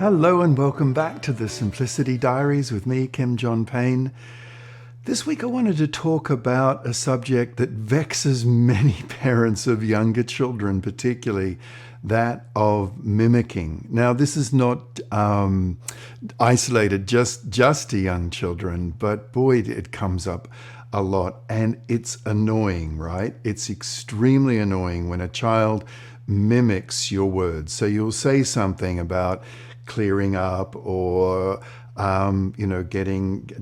Hello and welcome back to the Simplicity Diaries with me, Kim John Payne. This week I wanted to talk about a subject that vexes many parents of younger children, particularly that of mimicking. Now, this is not isolated just to young children, but boy, it comes up a lot, and it's annoying, right? It's extremely annoying when a child mimics your words. So you'll say something about clearing up or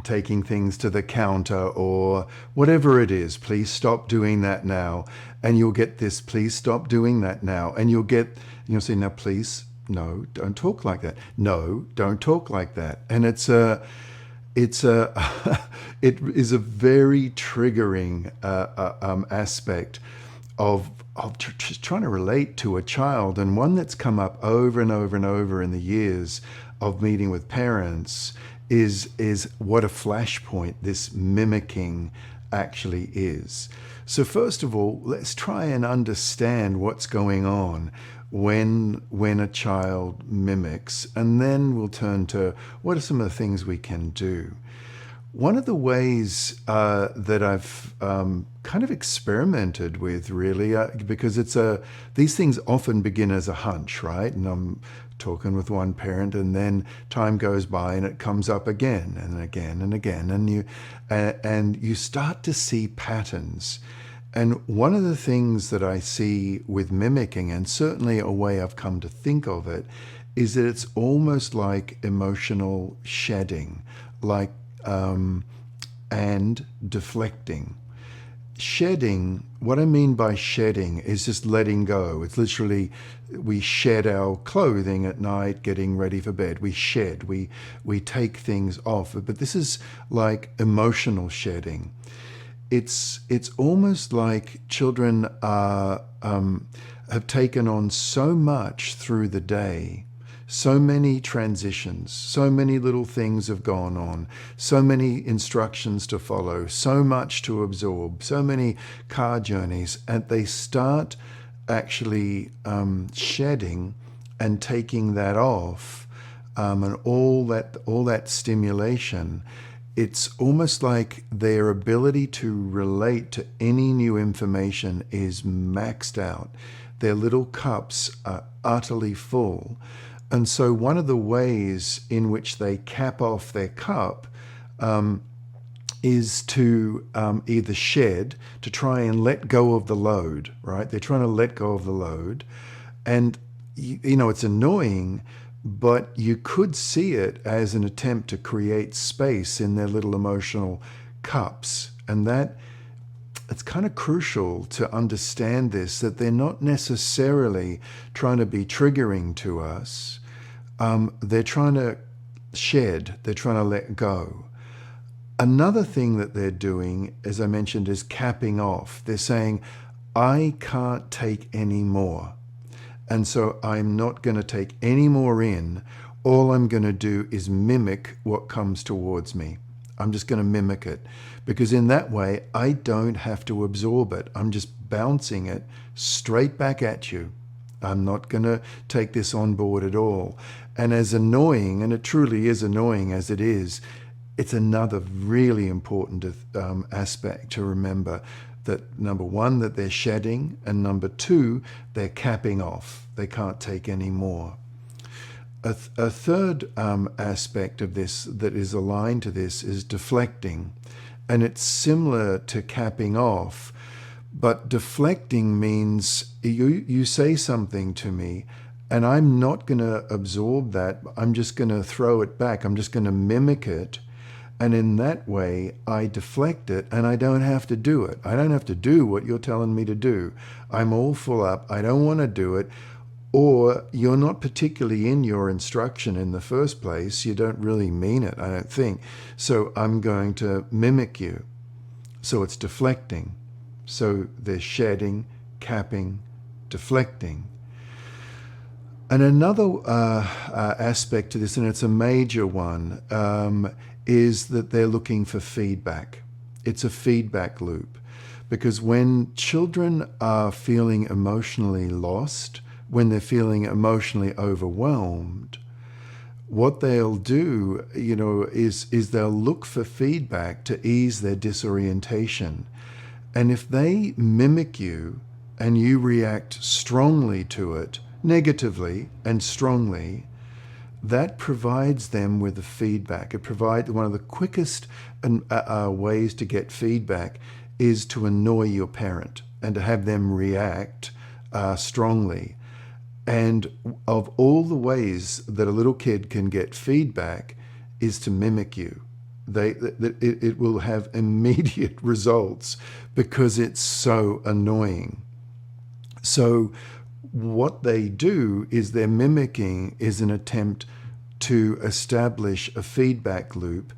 taking things to the counter or whatever it is. Please stop doing that now. And you'll get this, please stop doing that now. And you'll say, now please, no, don't talk like that. No, don't talk like that. And it is a very triggering aspect of just trying to relate to a child, and one that's come up over and over and over in the years of meeting with parents is what a flashpoint this mimicking actually is. So first of all, let's try and understand what's going on when a child mimics, and then we'll turn to what are some of the things we can do. One of the ways that I've kind of experimented with, really, because these things often begin as a hunch, right? And I'm talking with one parent, and then time goes by, and it comes up again and again and again, and you start to see patterns. And one of the things that I see with mimicking, and certainly a way I've come to think of it, is that it's almost like emotional shedding, like and deflecting. Shedding, what I mean by shedding is just letting go. It's literally, we shed our clothing at night getting ready for bed. We shed, we take things off. But this is like emotional shedding. It's almost like children have taken on so much through the day. So many transitions, so many little things have gone on, so many instructions to follow, so much to absorb, so many car journeys, and they start actually shedding and taking that off, and all that stimulation. It's almost like their ability to relate to any new information is maxed out. Their little cups are utterly full. And so one of the ways in which they cap off their cup is to either shed, to try and let go of the load, right? They're trying to let go of the load. And, it's annoying, but you could see it as an attempt to create space in their little emotional cups. And that it's kind of crucial to understand this, that they're not necessarily trying to be triggering to us. They're trying to shed, they're trying to let go. Another thing that they're doing, as I mentioned, is capping off. They're saying, I can't take any more. And so I'm not going to take any more in. All I'm going to do is mimic what comes towards me. I'm just going to mimic it, because in that way, I don't have to absorb it. I'm just bouncing it straight back at you. I'm not going to take this on board at all. And as annoying, and it truly is annoying as it is, it's another really important aspect to remember, that number one, that they're shedding, and number two, they're capping off. They can't take any more. A third aspect of this that is aligned to this is deflecting. And it's similar to capping off, but deflecting means you say something to me, and I'm not going to absorb that. I'm just going to throw it back. I'm just going to mimic it. And in that way, I deflect it, and I don't have to do it. I don't have to do what you're telling me to do. I'm all full up. I don't want to do it. Or you're not particularly in your instruction in the first place. You don't really mean it, I don't think. So I'm going to mimic you. So it's deflecting. So there's shedding, capping, deflecting. And another aspect to this, and it's a major one, is that they're looking for feedback. It's a feedback loop. Because when children are feeling emotionally lost, when they're feeling emotionally overwhelmed, what they'll do, is they'll look for feedback to ease their disorientation. And if they mimic you and you react strongly to it, negatively and strongly, that provides them with the feedback. It provides one of the quickest ways to get feedback is to annoy your parent and to have them react strongly. And of all the ways that a little kid can get feedback is to mimic you. It will have immediate results because it's so annoying. So what they do is their mimicking is an attempt to establish a feedback loop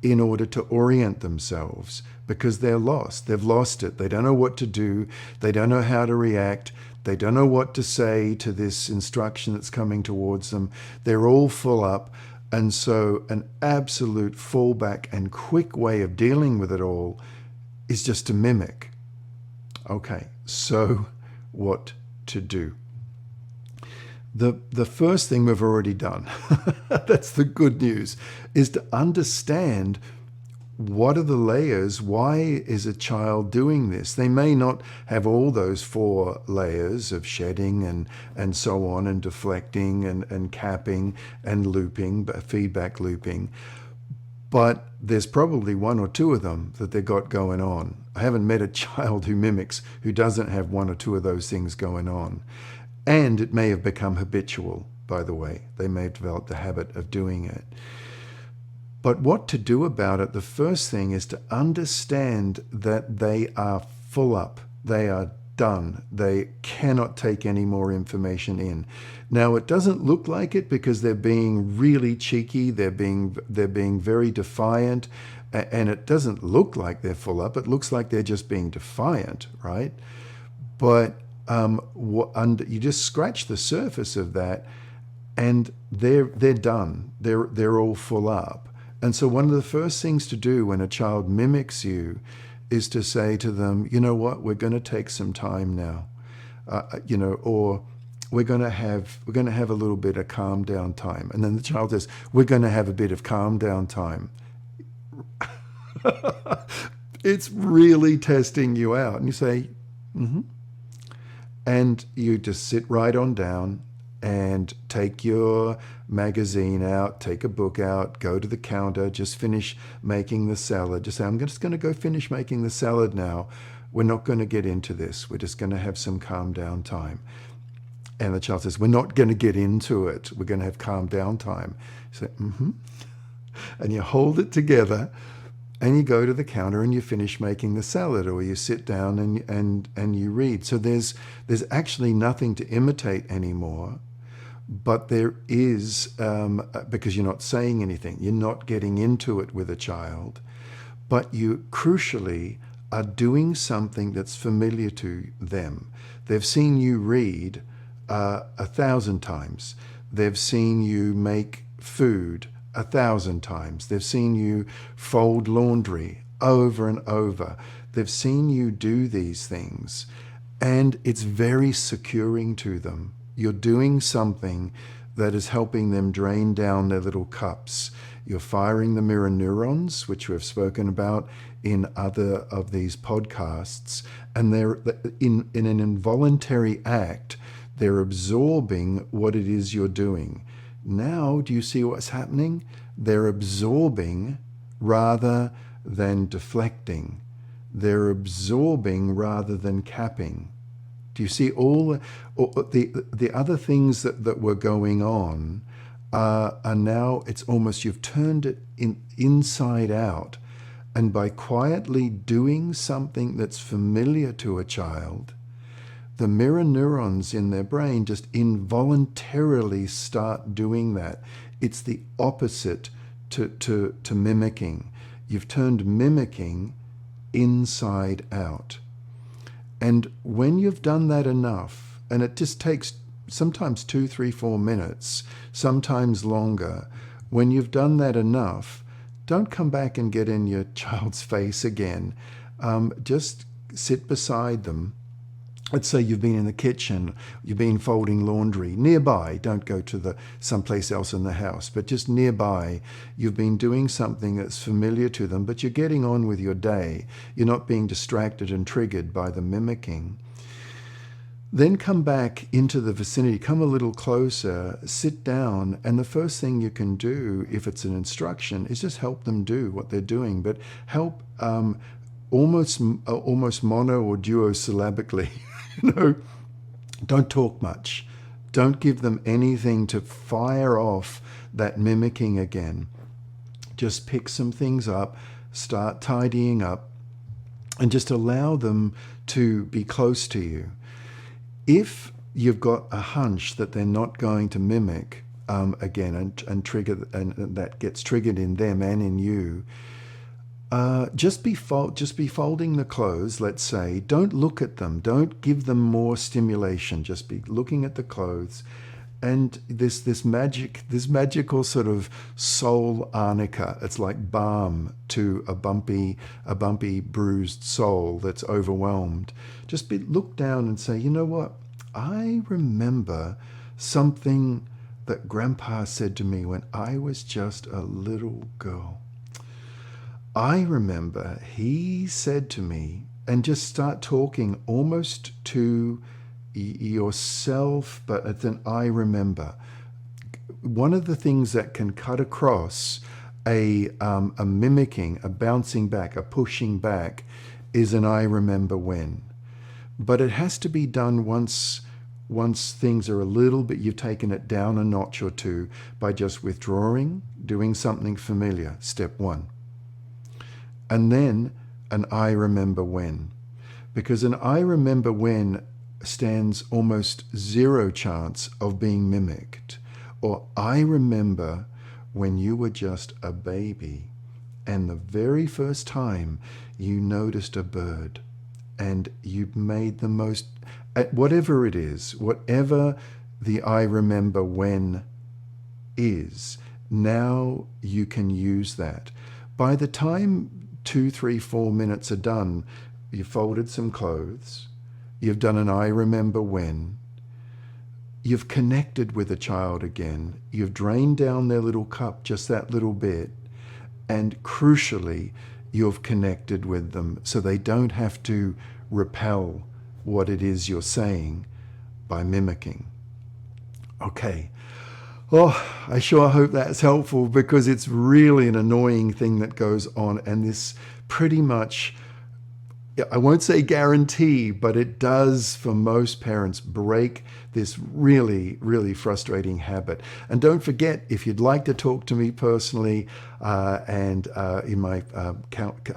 in order to orient themselves because they're lost. They've lost it. They don't know what to do. They don't know how to react. They don't know what to say to this instruction that's coming towards them. They're all full up. And so an absolute fallback and quick way of dealing with it all is just to mimic. Okay, so what to do? The first thing we've already done, that's the good news, is to understand what are the layers? Why is a child doing this? They may not have all those 4 layers of shedding and so on, and deflecting and capping and looping, feedback looping. But there's probably 1 or 2 of them that they've got going on. I haven't met a child who mimics who doesn't have 1 or 2 of those things going on. And it may have become habitual, by the way. They may have developed the habit of doing it. But what to do about it, the first thing is to understand that they are full up. They are done. They cannot take any more information in. Now, it doesn't look like it because they're being really cheeky. They're being very defiant. And it doesn't look like they're full up. It looks like they're just being defiant, right? But you just scratch the surface of that and they're done. They're all full up. And so one of the first things to do when a child mimics you is to say to them, you know what, we're going to take some time now, or we're going to have a little bit of calm down time. And then the child says, we're going to have a bit of calm down time. It's really testing you out. And you say, mm-hmm. And you just sit right on down and take your magazine out, take a book out, go to the counter, just finish making the salad. Just say, I'm just going to go finish making the salad now. We're not going to get into this. We're just going to have some calm down time. And the child says, we're not going to get into it. We're going to have calm down time. You say, mm-hmm. And you hold it together and you go to the counter and you finish making the salad, or you sit down and you read. So there's actually nothing to imitate anymore. But there is, because you're not saying anything, you're not getting into it with a child, but you crucially are doing something that's familiar to them. They've seen you read 1,000 times. They've seen you make food 1,000 times. They've seen you fold laundry over and over. They've seen you do these things, and it's very securing to them. You're doing something that is helping them drain down their little cups. You're firing the mirror neurons, which we've spoken about in other of these podcasts, and they're in an involuntary act, they're absorbing what it is you're doing. Now, do you see what's happening? They're absorbing rather than deflecting. They're absorbing rather than capping. Do you see all the other things that were going on are now, it's almost you've turned it inside out. And by quietly doing something that's familiar to a child, the mirror neurons in their brain just involuntarily start doing that. It's the opposite to mimicking. You've turned mimicking inside out. And when you've done that enough, and it just takes sometimes 2, 3, 4 minutes, sometimes longer, when you've done that enough, don't come back and get in your child's face again. Just sit beside them let's say you've been in the kitchen, you've been folding laundry nearby. Don't go to the someplace else in the house, but just nearby, you've been doing something that's familiar to them, but you're getting on with your day. You're not being distracted and triggered by the mimicking. Then come back into the vicinity, come a little closer, sit down, and the first thing you can do, if it's an instruction, is just help them do what they're doing, but help almost mono or duosyllabically. Don't talk much. Don't give them anything to fire off that mimicking again. Just pick some things up, start tidying up, and just allow them to be close to you. If you've got a hunch that they're not going to mimic again and trigger, and that gets triggered in them and in you, just be folding the clothes, let's say. Don't look at them. Don't give them more stimulation. Just be looking at the clothes. And this magical sort of soul arnica. It's like balm to a bumpy, bruised soul that's overwhelmed. Just look down and say, you know what? I remember something that Grandpa said to me when I was just a little girl. I remember he said to me, and just start talking almost to yourself, but it's an I remember. One of the things that can cut across a mimicking, a bouncing back, a pushing back, is an I remember when. But it has to be done once things are a little bit, you've taken it down a notch or two, by just withdrawing, doing something familiar, step one. And then an I remember when. Because an I remember when stands almost zero chance of being mimicked. Or I remember when you were just a baby and the very first time you noticed a bird and you made the most, whatever it is, whatever the I remember when is, now you can use that. By the time 2, 3, 4 minutes are done, you've folded some clothes, you've done an I remember when, you've connected with a child again, you've drained down their little cup just that little bit, and crucially, you've connected with them so they don't have to repel what it is you're saying by mimicking. Okay. Oh, I sure hope that's helpful, because it's really an annoying thing that goes on, and this pretty much, I won't say guarantee, but it does for most parents break this really, really frustrating habit. And don't forget, if you'd like to talk to me personally and in my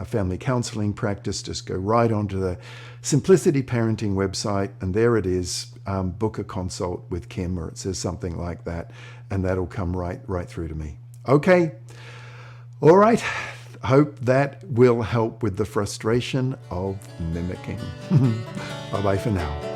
family counseling practice, just go right onto the Simplicity Parenting website, and there it is. Book a consult with Kim, or it says something like that, and that'll come right through to me. Okay. All right. Hope that will help with the frustration of mimicking. Bye-bye for now.